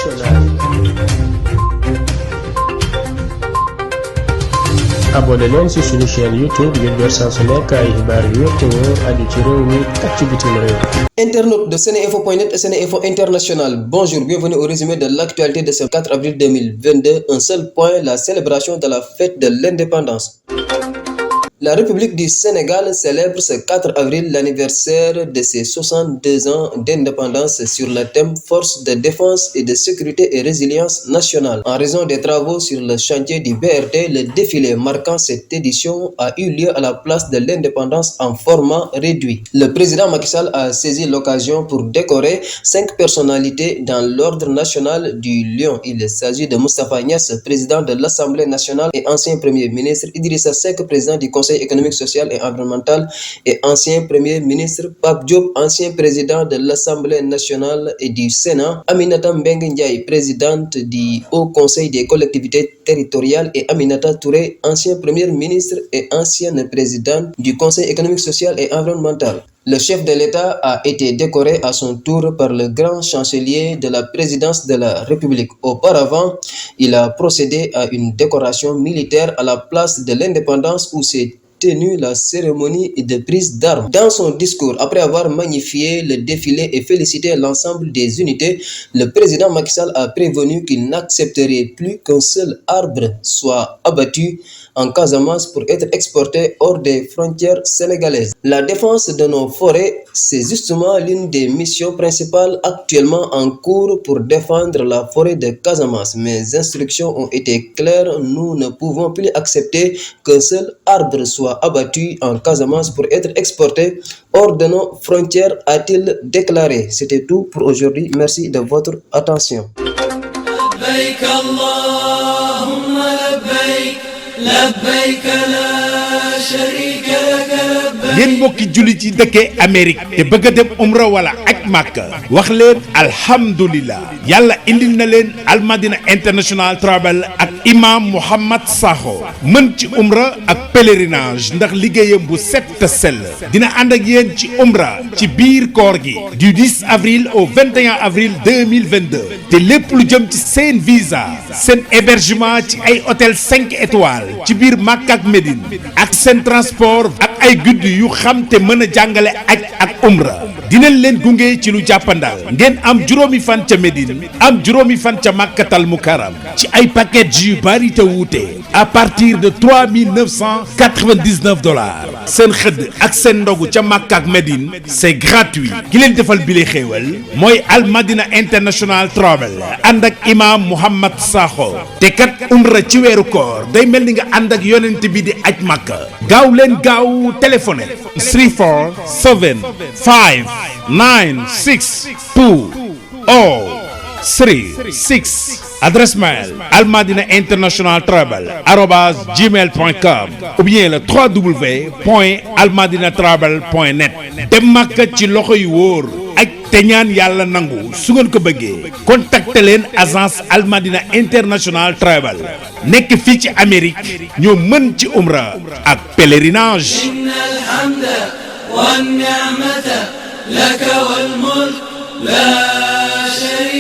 internationale. abonné leen ci suñu chaîne YouTube ngir jot saa su nekk ay xibaar yu wér te wóor aju ci réew mi ak ci bitim réew. Internautes de Seneinfo.net et Seneinfo International, bonjour, bienvenue au résumé de l'actualité de ce 4 avril 2022. Un seul point, la célébration de la fête de l'indépendance. La République du Sénégal célèbre ce 4 avril l'anniversaire de ses 62 ans d'indépendance sur le thème Force de défense et de sécurité et résilience nationale. En raison des travaux sur le chantier du BRT, le défilé marquant cette édition a eu lieu à la place de l'Indépendance en format réduit. Le président Macky Sall a saisi l'occasion pour décorer 5 personnalités dans l'ordre national du Lion. Il s'agit de Moustapha Niasse, président de l'Assemblée nationale et ancien premier ministre, Idrissa Seck, président du Conseil économique, social et environnemental et ancien premier ministre, Pape Diop, ancien président de l'Assemblée nationale et du Sénat, Aminata Mbengue Ndiaye, présidente du Haut Conseil des collectivités territoriales et Aminata Touré, ancien premier ministre et ancienne présidente du Conseil économique, social et environnemental. Le chef de l'État a été décoré à son tour par le grand chancelier de la présidence de la République. Auparavant, il a procédé à une décoration militaire à la place de l'Indépendance où s'est tenue la cérémonie de prise d'armes. Dans son discours, après avoir magnifié le défilé et félicité l'ensemble des unités, le président Macky Sall a prévenu qu'il n'accepterait plus qu'un seul arbre soit abattu en Casamance pour être exporté hors des frontières sénégalaises. La défense de nos forêts, c'est justement l'une des missions principales actuellement en cours pour défendre la forêt de Casamance. Mes instructions ont été claires, nous ne pouvons plus accepter qu'un seul arbre soit abattu en Casamance pour être exporté hors de nos frontières, a-t-il déclaré. C'était tout pour aujourd'hui. Merci de votre attention. labbayk la sharika lak labbayk. yéen mbokki jullit yi dëkkee Amérique te bëgg a dem umra wala aj Màkka wax leen alhamdulillah yàlla indil na leen almadina international travel ak imam Mouhammad Sakho mën ci umra ak pèlerinage ndax liggéeyam bu set te sell dina ànd ak yéen ci umra ci biir koor gi du 10 avril au 21 avril 2022 te lépp lu jëm ci seen visa seen hébergement ci ay hôtel 5 étoiles ci biir Makka ak Médine ak seen transport ak ay guddi yu xam te mën a jàngale aj ak umra dinañ leen gunge ci lu jàppandal ngeen am juróomi fan ca Médine am juróomi fan ca Makkatal Mukarram ci ay package yu bari te wuute à partir de $3,999 seen xëdd ak seen ndogu ca Makka ak Médine c'est gratuit ki leen defal bile xéewal mooy Al Madina International Travel ànd ak imam Mouhammad Sakho te kat umra ci weeru koor day mel ni nga ànd ak yonent bi di aj Makka gaaw leen gaaw téléphoné 347 596 36 adresse mail almadina international travel @gmail.com ou bien le www.almadinatravel.net dem Makka ci loxo yu wóor ak te ñaan yàlla nangu su ngeen ko bëggee contacter leen agence almadina international travel nekk fii ci Amérique ñoo mën ci umra ak pèlerinage. innal hamda wan ni'mata laka wal mulk la sharika